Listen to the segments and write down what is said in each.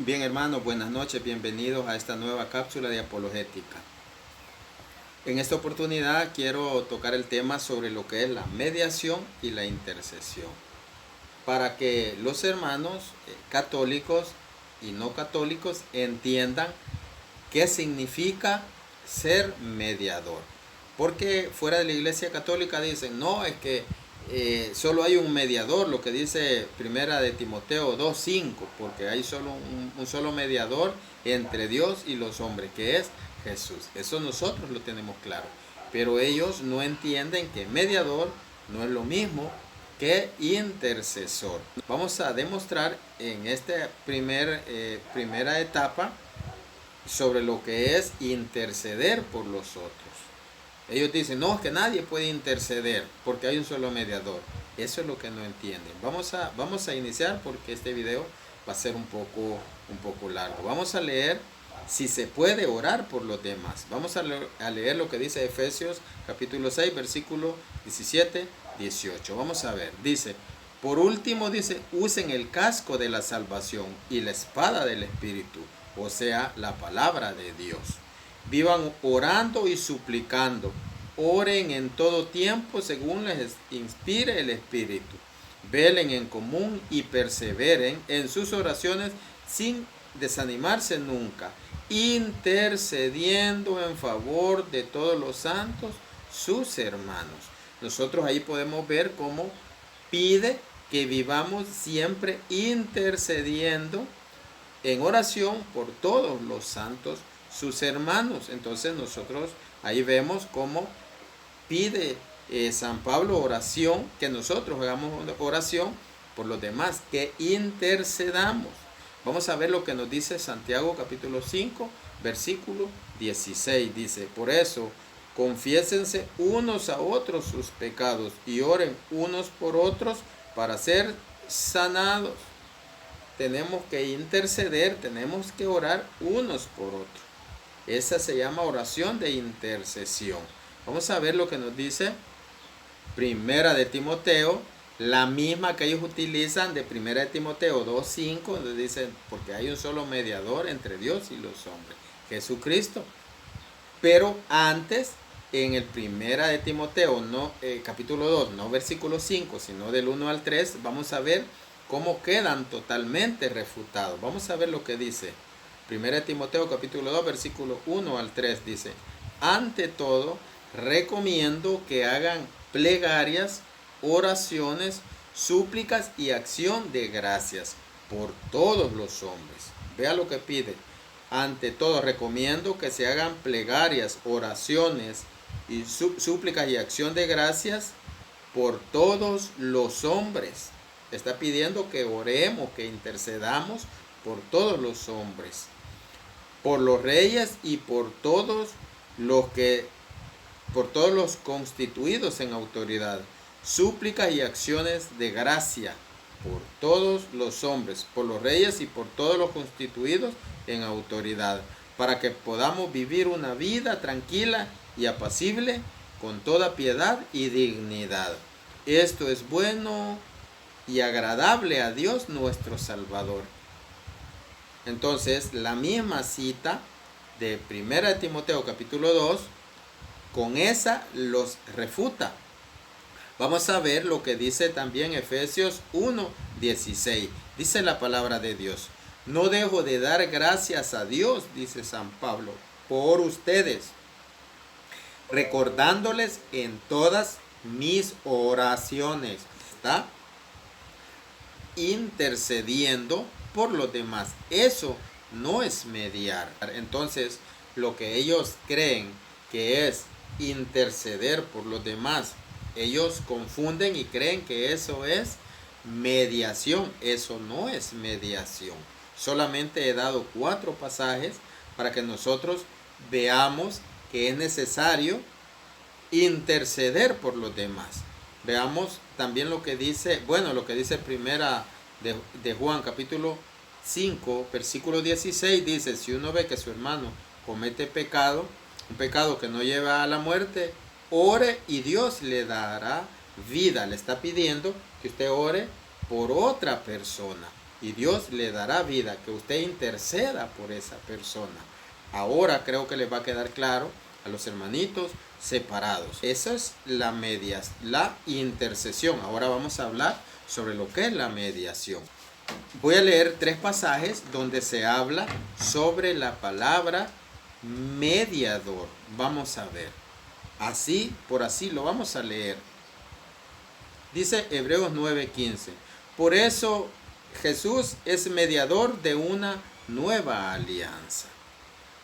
Bien, hermanos, buenas noches, bienvenidos a esta nueva cápsula de apologética. En esta oportunidad quiero tocar el tema sobre lo que es la mediación y la intercesión, para que los hermanos católicos y no católicos entiendan qué significa ser mediador. Porque fuera de la Iglesia Católica dicen, no, es que solo hay un mediador, lo que dice Primera de Timoteo 2:5, porque hay solo un solo mediador entre Dios y los hombres, que es Jesús. Eso nosotros lo tenemos claro, pero ellos no entienden que mediador no es lo mismo que intercesor. Vamos a demostrar en esta primera etapa sobre lo que es interceder por los otros. Ellos dicen, no, es que nadie puede interceder porque hay un solo mediador. Eso es lo que no entienden. Vamos a iniciar porque este video va a ser un poco largo. Vamos a leer si se puede orar por los demás. Vamos a leer lo que dice Efesios capítulo 6, versículo 17, 18. Vamos a ver, dice, por último dice, usen el casco de la salvación y la espada del Espíritu, o sea, la palabra de Dios. Vivan orando y suplicando. Oren en todo tiempo según les inspire el Espíritu. Velen en común y perseveren en sus oraciones sin desanimarse nunca, intercediendo en favor de todos los santos, sus hermanos. Nosotros ahí podemos ver cómo pide que vivamos siempre intercediendo en oración por todos los santos, sus hermanos. Entonces nosotros ahí vemos cómo pide San Pablo oración, que nosotros hagamos oración por los demás, que intercedamos. Vamos a ver lo que nos dice Santiago capítulo 5, versículo 16. Dice, por eso, confiésense unos a otros sus pecados y oren unos por otros para ser sanados. Tenemos que interceder, tenemos que orar unos por otros. Esa se llama oración de intercesión. Vamos a ver lo que nos dice Primera de Timoteo, la misma que ellos utilizan de Primera de Timoteo 2:5, donde dicen, porque hay un solo mediador entre Dios y los hombres, Jesucristo. Pero antes, en el Primera de Timoteo, capítulo 2, no versículo 5, sino del 1 al 3, vamos a ver cómo quedan totalmente refutados. Vamos a ver lo que dice. 1 Timoteo capítulo 2 versículo 1 al 3 dice, ante todo recomiendo que hagan plegarias, oraciones, súplicas y acción de gracias por todos los hombres. Vea lo que pide. Ante todo recomiendo que se hagan plegarias, oraciones y súplicas y acción de gracias por todos los hombres. Está pidiendo que oremos, que intercedamos por todos los hombres, por los reyes y por todos los constituidos en autoridad. Súplicas y acciones de gracia por todos los hombres, por los reyes y por todos los constituidos en autoridad, para que podamos vivir una vida tranquila y apacible con toda piedad y dignidad. Esto es bueno y agradable a Dios nuestro Salvador. Entonces, la misma cita de 1 Timoteo capítulo 2, con esa los refuta. Vamos a ver lo que dice también Efesios 1:16. Dice la palabra de Dios. No dejo de dar gracias a Dios, dice San Pablo, por ustedes, recordándoles en todas mis oraciones. Está intercediendo por los demás. Eso no es mediar. Entonces, lo que ellos creen que es interceder por los demás, ellos confunden y creen que eso es mediación. Eso no es mediación. Solamente he dado 4 pasajes para que nosotros veamos que es necesario interceder por los demás. Veamos también lo que dice, lo que dice primera de Juan capítulo 5 versículo 16, dice, si uno ve que su hermano comete pecado, un pecado que no lleva a la muerte, ore y Dios le dará vida. Le está pidiendo que usted ore por otra persona. y Dios le dará vida, que usted interceda por esa persona. Ahora creo que les va a quedar claro a los hermanitos separados. Esa es la intercesión. Ahora vamos a hablar sobre lo que es la mediación. Voy a leer 3 pasajes donde se habla sobre la palabra mediador. Vamos a ver. Así, por así lo vamos a leer. Dice Hebreos 9:15. Por eso Jesús es mediador de una nueva alianza.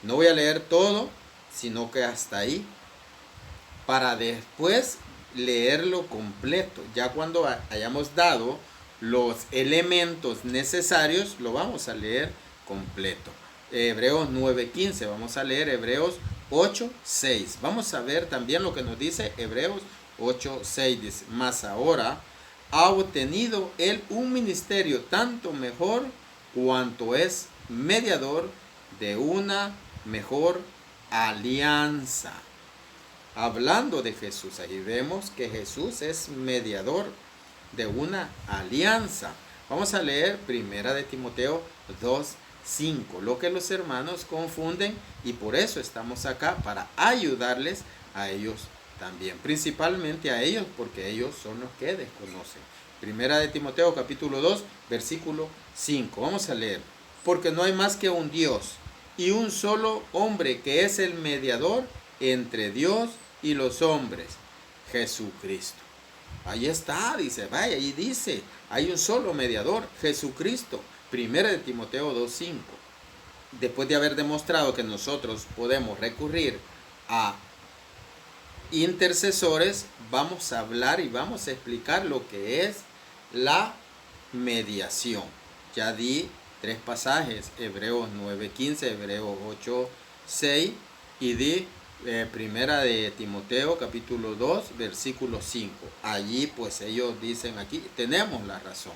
No voy a leer todo, sino que hasta ahí, para después leerlo completo. Ya cuando hayamos dado los elementos necesarios, lo vamos a leer completo. Hebreos 9:15, vamos a leer Hebreos 8:6. Vamos a ver también lo que nos dice Hebreos 8:6. Dice, mas ahora ha obtenido él un ministerio tanto mejor cuanto es mediador de una mejor alianza. Hablando de Jesús, ahí vemos que Jesús es mediador de una alianza. Vamos a leer Primera de Timoteo 2:5, lo que los hermanos confunden, y por eso estamos acá, para ayudarles a ellos también, principalmente a ellos, porque ellos son los que desconocen. Primera de Timoteo capítulo 2, versículo 5. Vamos a leer. Porque no hay más que un Dios y un solo hombre que es el mediador entre Dios y los hombres, Jesucristo. Ahí está, dice, vaya, ahí dice, hay un solo mediador, Jesucristo. Primera de Timoteo 2:5. Después de haber demostrado que nosotros podemos recurrir a intercesores, vamos a hablar y vamos a explicar lo que es la mediación. Ya di 3 pasajes, Hebreos 9:15, Hebreos 8:6 y di Primera de Timoteo capítulo 2 versículo 5. Allí pues ellos dicen aquí, tenemos la razón.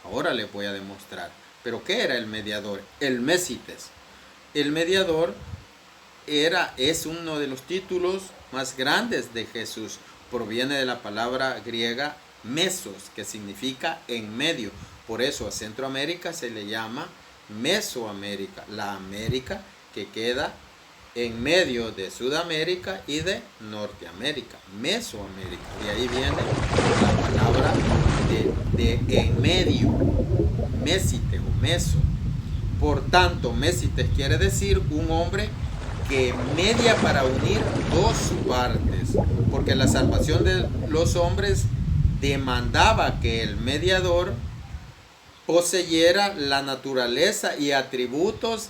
Ahora les voy a demostrar. Pero ¿qué era el mediador? El Mesites. El mediador es uno de los títulos más grandes de Jesús. Proviene de la palabra griega mesos, que significa en medio. Por eso a Centroamérica se le llama Mesoamérica, la América que queda en medio de Sudamérica y de Norteamérica, Mesoamérica. De ahí viene la palabra de en medio, mesite o meso. Por tanto, mesites quiere decir un hombre que media para unir 2 partes, porque la salvación de los hombres demandaba que el mediador poseyera la naturaleza y atributos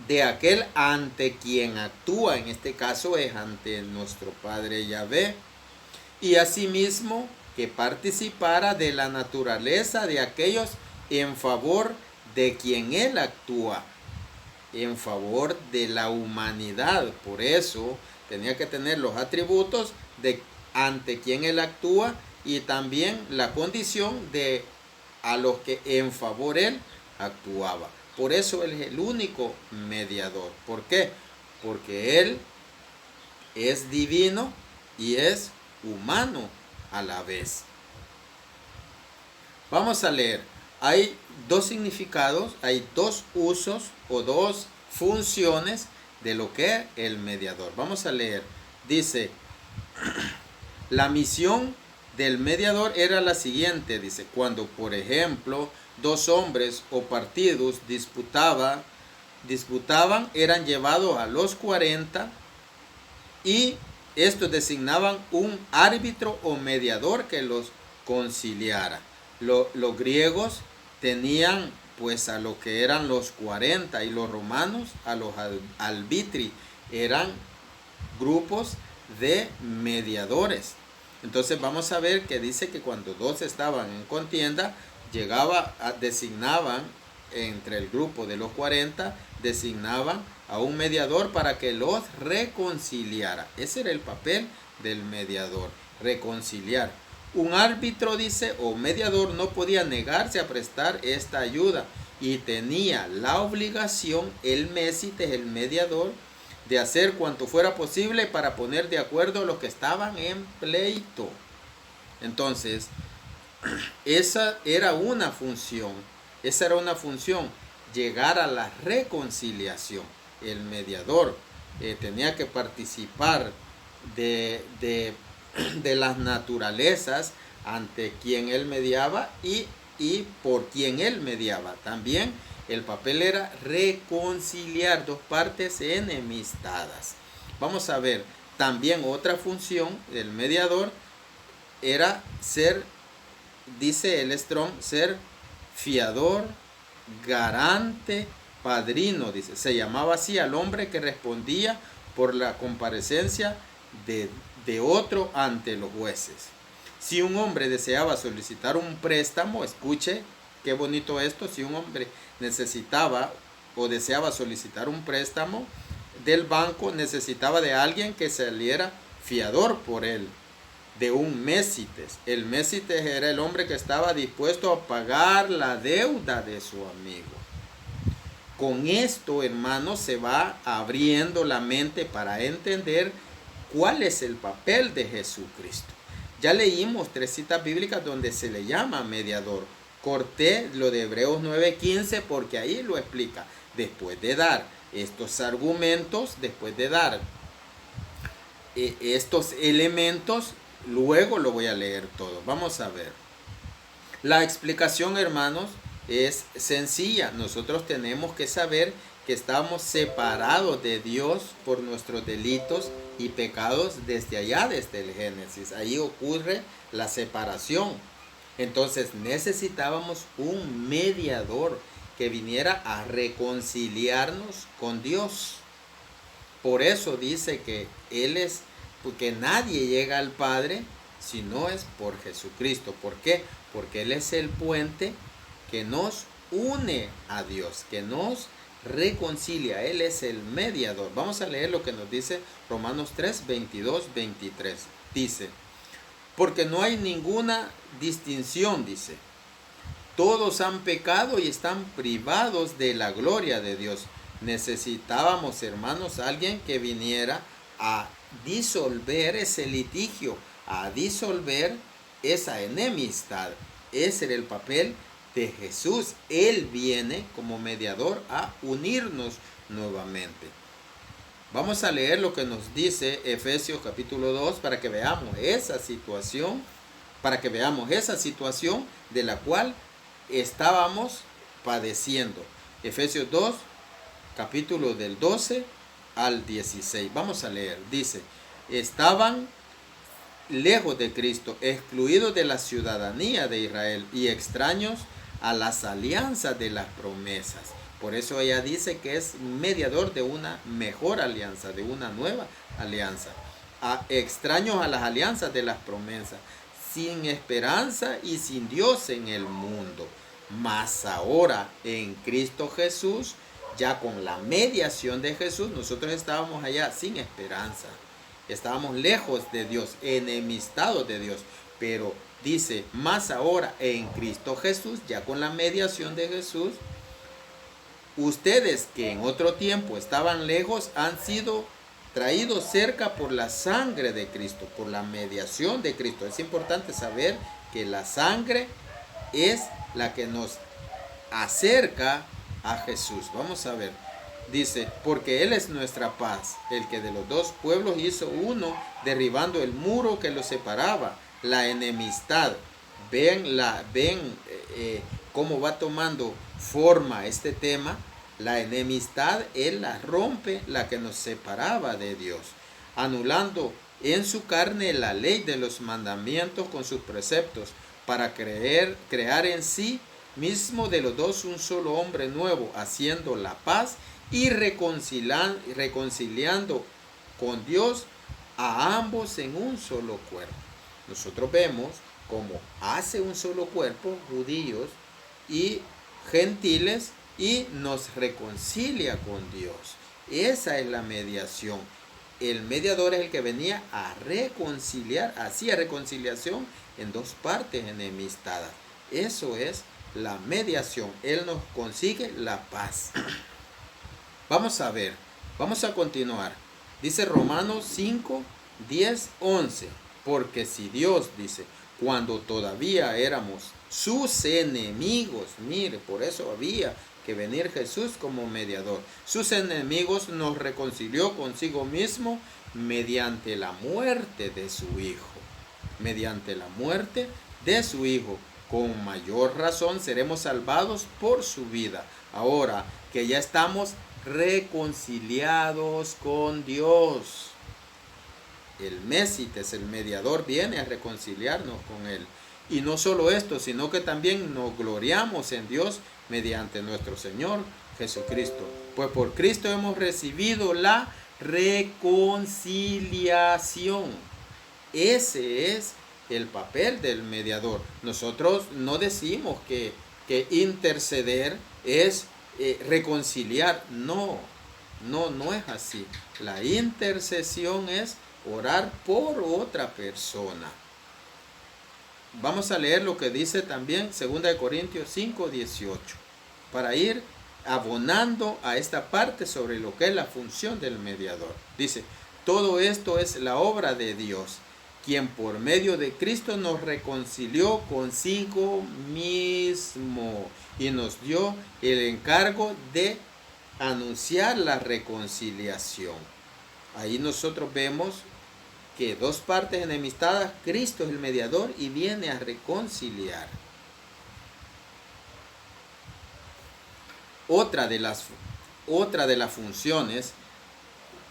de aquel ante quien actúa, en este caso es ante nuestro Padre Yahvé, y asimismo que participara de la naturaleza de aquellos en favor de quien él actúa, en favor de la humanidad. Por eso tenía que tener los atributos de ante quien él actúa y también la condición de a los que en favor él actuaba. Por eso él es el único mediador. ¿Por qué? Porque él es divino y es humano a la vez. Vamos a leer. Hay 2 significados, hay 2 usos o 2 funciones de lo que es el mediador. Vamos a leer. Dice, la misión del mediador era la siguiente, dice, cuando por ejemplo 2 hombres o partidos disputaban, eran llevados a los 40 y estos designaban un árbitro o mediador que los conciliara. Los griegos tenían pues a lo que eran los 40 y los romanos a los albitri, eran grupos de mediadores. Entonces vamos a ver que dice que cuando 2 estaban en contienda, designaban entre el grupo de los 40, designaban a un mediador para que los reconciliara. Ese era el papel del mediador, reconciliar. Un árbitro, dice, o mediador no podía negarse a prestar esta ayuda y tenía la obligación, el mesites, el mediador, de hacer cuanto fuera posible para poner de acuerdo a los que estaban en pleito. Entonces, esa era una función Esa era una función, llegar a la reconciliación. El mediador tenía que participar de las naturalezas ante quien él mediaba y por quien él mediaba. También el papel era reconciliar dos partes enemistadas. Vamos a ver, también otra función del mediador era ser, dice el Strong, ser fiador, garante, padrino, dice. Se llamaba así al hombre que respondía por la comparecencia de otro ante los jueces. Si un hombre deseaba solicitar un préstamo, escuche qué bonito esto, si un hombre necesitaba o deseaba solicitar un préstamo del banco, necesitaba de alguien que saliera fiador por él, de un mésites. El mésites era el hombre que estaba dispuesto a pagar la deuda de su amigo. Con esto, hermanos, se va abriendo la mente para entender cuál es el papel de Jesucristo. Ya leímos 3 citas bíblicas donde se le llama mediador. Corté lo de Hebreos 9:15 porque ahí lo explica. Después de dar estos argumentos, después de dar estos elementos, luego lo voy a leer todo. Vamos a ver. La explicación, hermanos, es sencilla. Nosotros tenemos que saber que estamos separados de Dios por nuestros delitos y pecados desde allá, desde el Génesis. Ahí ocurre la separación. Entonces necesitábamos un mediador que viniera a reconciliarnos con Dios. Por eso dice que Él es, porque nadie llega al Padre si no es por Jesucristo. ¿Por qué? Porque Él es el puente que nos une a Dios, que nos reconcilia. Él es el mediador. Vamos a leer lo que nos dice Romanos 3, 22, 23. Dice, porque no hay ninguna distinción, dice. Todos han pecado y están privados de la gloria de Dios. Necesitábamos, hermanos, alguien que viniera a disolver ese litigio, a disolver esa enemistad. Ese era el papel de Jesús. Él viene como mediador a unirnos nuevamente. Vamos a leer lo que nos dice Efesios capítulo 2 para que veamos esa situación, de la cual estábamos padeciendo. Efesios 2, capítulo del 12 al 16. Vamos a leer. Dice, estaban lejos de Cristo, excluidos de la ciudadanía de Israel y extraños a las alianzas de las promesas. Por eso ella dice que es mediador de una mejor alianza, de una nueva alianza. Extraños a las alianzas de las promesas, sin esperanza y sin Dios en el mundo. Mas ahora en Cristo Jesús, ya con la mediación de Jesús, nosotros estábamos allá sin esperanza. Estábamos lejos de Dios, enemistados de Dios. Pero dice, más ahora en Cristo Jesús, ya con la mediación de Jesús, ustedes que en otro tiempo estaban lejos han sido traídos cerca por la sangre de Cristo, por la mediación de Cristo. Es importante saber que la sangre es la que nos acerca a Jesús. Vamos a ver. Dice, porque Él es nuestra paz, el que de los dos pueblos hizo uno, derribando el muro que los separaba, la enemistad. Ven cómo va tomando forma este tema. La enemistad, Él la rompe, la que nos separaba de Dios, anulando en su carne la ley de los mandamientos con sus preceptos, para crear en sí mismo de los dos un solo hombre nuevo, haciendo la paz y reconciliando con Dios a ambos en un solo cuerpo. Nosotros vemos cómo hace un solo cuerpo, judíos y gentiles, y nos reconcilia con Dios. Esa es la mediación. El mediador es el que venía a reconciliar, hacía reconciliación en dos partes enemistadas. Eso es la mediación. Él nos consigue la paz. Vamos a ver, vamos a continuar. Dice Romanos 5, 10, 11. Porque si Dios, dice, cuando todavía éramos sus enemigos. Mire, por eso había que venir Jesús como mediador. Sus enemigos nos reconcilió consigo mismo mediante la muerte de su Hijo. Mediante la muerte de su Hijo. Con mayor razón seremos salvados por su vida. Ahora que ya estamos reconciliados con Dios. El Mésites, el mediador, viene a reconciliarnos con Él. Y no solo esto, sino que también nos gloriamos en Dios mediante nuestro Señor Jesucristo. Pues por Cristo hemos recibido la reconciliación. Ese es el papel del mediador. Nosotros no decimos que interceder es reconciliar. No es así. La intercesión es orar por otra persona. Vamos a leer lo que dice también 2 Corintios 5:18 para ir abonando a esta parte sobre lo que es la función del mediador. Dice, todo esto es la obra de Dios, quien por medio de Cristo nos reconcilió consigo mismo y nos dio el encargo de anunciar la reconciliación. Ahí nosotros vemos que dos partes enemistadas, Cristo es el mediador y viene a reconciliar. Otra de las funciones,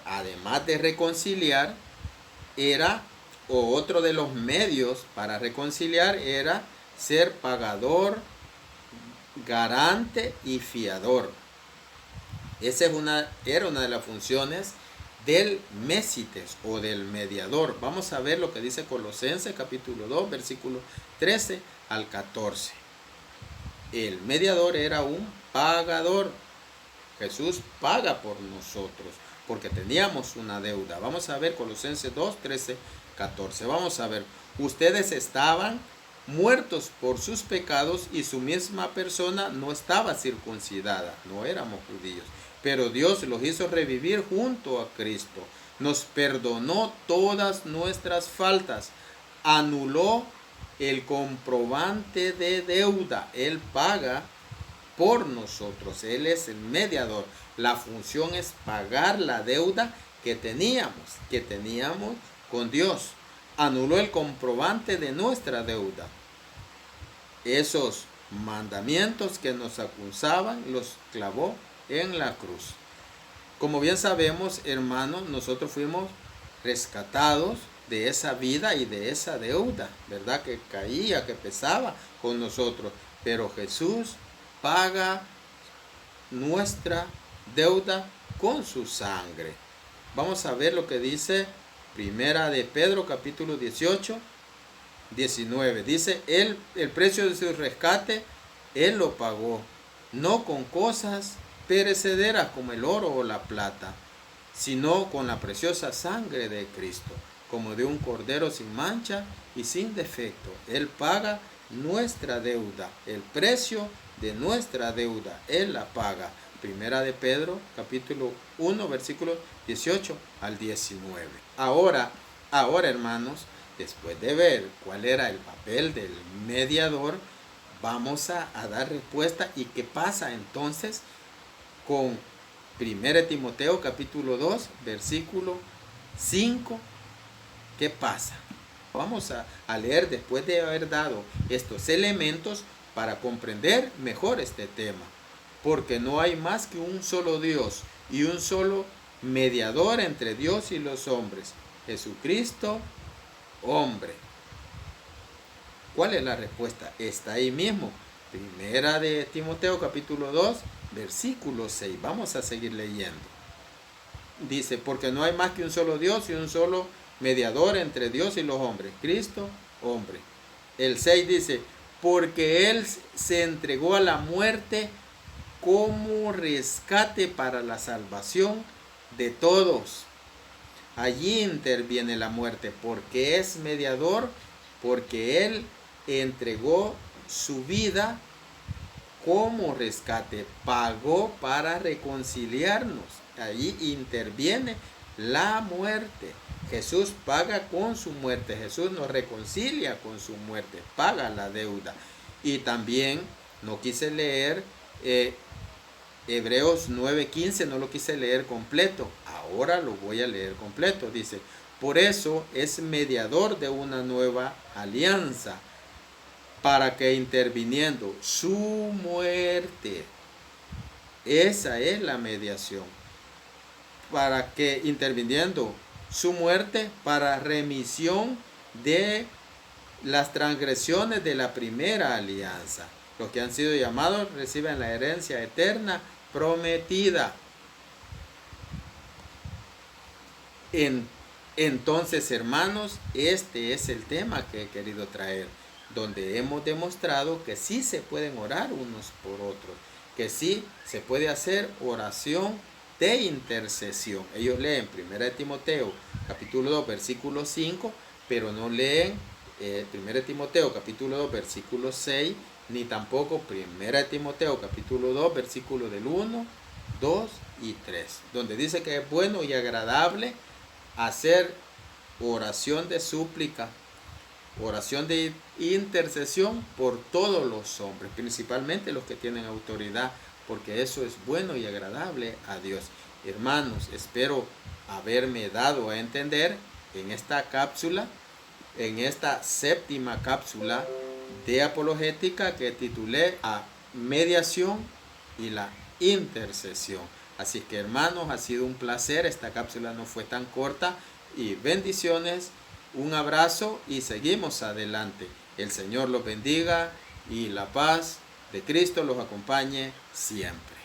además de reconciliar, otro de los medios para reconciliar era ser pagador, garante y fiador. Esa era una de las funciones del Mésites o del mediador. Vamos a ver lo que dice Colosenses capítulo 2, versículo 13 al 14. El mediador era un pagador. Jesús paga por nosotros porque teníamos una deuda. Vamos a ver Colosenses 2, 13, 14. Vamos a ver. Ustedes estaban muertos por sus pecados y su misma persona no estaba circuncidada. No éramos judíos. Pero Dios los hizo revivir junto a Cristo. Nos perdonó todas nuestras faltas. Anuló el comprobante de deuda. Él paga por nosotros. Él es el mediador. La función es pagar la deuda que teníamos con Dios. Anuló el comprobante de nuestra deuda. Esos mandamientos que nos acusaban los clavó en la cruz. Como bien sabemos, hermanos, nosotros fuimos rescatados de esa vida y de esa deuda, ¿verdad? Que caía, que pesaba con nosotros. Pero Jesús paga nuestra deuda con su sangre. Vamos a ver lo que dice Primera de Pedro, capítulo 18, 19. Dice, el precio de su rescate, Él lo pagó, no con cosas perecederas como el oro o la plata, sino con la preciosa sangre de Cristo, como de un cordero sin mancha y sin defecto. Él paga nuestra deuda, el precio de nuestra deuda, Él la paga. Primera de Pedro, capítulo 1, versículo 18 al 19. Ahora, hermanos, después de ver cuál era el papel del mediador, vamos a dar respuesta. ¿Y qué pasa entonces con 1 Timoteo capítulo 2, versículo 5? ¿Qué pasa? Vamos a leer después de haber dado estos elementos para comprender mejor este tema. Porque no hay más que un solo Dios y un solo mediador entre Dios y los hombres, Jesucristo, hombre. ¿Cuál es la respuesta? Está ahí mismo. Primera de Timoteo capítulo 2, versículo 6. Vamos a seguir leyendo. Dice, porque no hay más que un solo Dios y un solo mediador entre Dios y los hombres, Cristo, hombre. El 6 dice, porque Él se entregó a la muerte como rescate para la salvación de todos. Allí interviene la muerte, porque es mediador, porque Él entregó su vida como rescate, pagó para reconciliarnos. Allí interviene la muerte. Jesús paga con su muerte. Jesús nos reconcilia con su muerte. Paga la deuda. Y también no quise leer Hebreos 9:15, no lo quise leer completo. Ahora lo voy a leer completo. Dice, por eso es mediador de una nueva alianza, para que interviniendo su muerte, esa es la mediación, para que interviniendo su muerte para remisión de las transgresiones de la primera alianza, los que han sido llamados reciben la herencia eterna prometida. Entonces, hermanos, este es el tema que he querido traer, donde hemos demostrado que sí se pueden orar unos por otros, que sí se puede hacer oración de intercesión. Ellos leen 1 Timoteo capítulo 2 versículo 5, pero no leen 1 Timoteo capítulo 2 versículo 6, ni tampoco 1 Timoteo capítulo 2 versículo del 1, 2 y 3, donde dice que es bueno y agradable hacer oración de súplica, oración de intercesión por todos los hombres, principalmente los que tienen autoridad, porque eso es bueno y agradable a Dios. Hermanos, espero haberme dado a entender en esta cápsula, en esta séptima cápsula de apologética que titulé a mediación y la intercesión. Así que, hermanos, ha sido un placer. Esta cápsula no fue tan corta, y bendiciones, un abrazo y seguimos adelante. El Señor los bendiga y la paz de Cristo los acompañe siempre.